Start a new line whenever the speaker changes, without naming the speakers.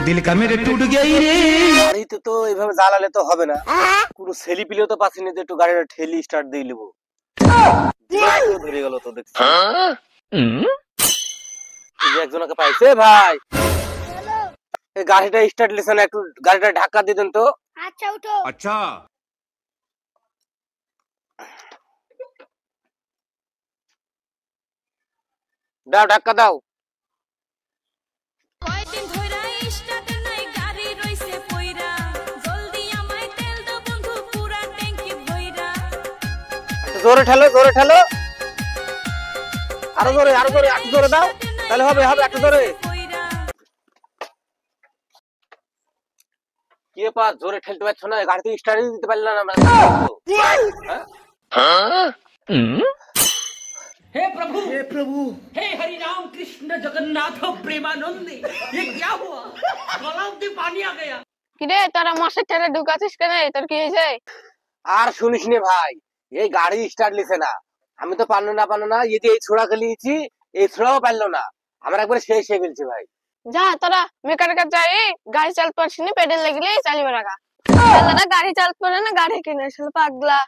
दिल का मेरे टूट गया ही रे।
গাড়িতে তো এইভাবে জ্বালালে তো হবে না, কোনো ছেলে পিলেও তো পাচ্ছি না যে একটু গাড়িটা ঠেলি স্টার্ট দিয়ে নেবো। ধরে গেল তো দেখছি। এই যে একজনকে পাইছে ভাই, এই গাড়িটা স্টার্ট লিছে না, একটু গাড়িটা ধাক্কা দিয়ে দেন তো।
আচ্ছা উঠো।
अच्छा
দাও ধাক্কা দাও।
কয়দিন ধইরা স্টার্ট নাই গাড়ি রইছে পইরা জলদি আমায় তেল দাও বন্ধু পুরা ট্যাঙ্কি ভইরা
একটু জোরে ঠেলো, জোরে ঠেলো, আরো জোরে, আরো জোরে, একটু জোরে দাও, তাহলে হবে, হবে, একটু জোরে।
পইরা
কি ব্যাপার, জোরে ঠেলতে পারছো না? গাড়িতে স্টার্টই দিতে পারলাম না আমরা।
हे प्रभु हे हरि राम कृष्ण जगन्नाथ प्रेमानंद ये क्या हुआ गला में पानी आ गया।
কিরে তোরা মাসের ঠেলে ঢুকাছিস কেন? তোর কি হয়েছে?
আর শুনিস নে ভাই, এই গাড়ি স্টার্ট লিছে না। আমি তো পারলো না এই যে এই ছোড়া খেলিয়েছি, এই ছোড়াও পারলো না। আমার একবারে শেষ হয়ে গেছে ভাই।
যা তোরা মেকানিকের যাই, গাড়ি চালাতে পারছিস না, পেডেল লাগলে চালিয়ে রাখা। গাড়ি চালাতে পারে না, গাড়ি কিনে পাগলা।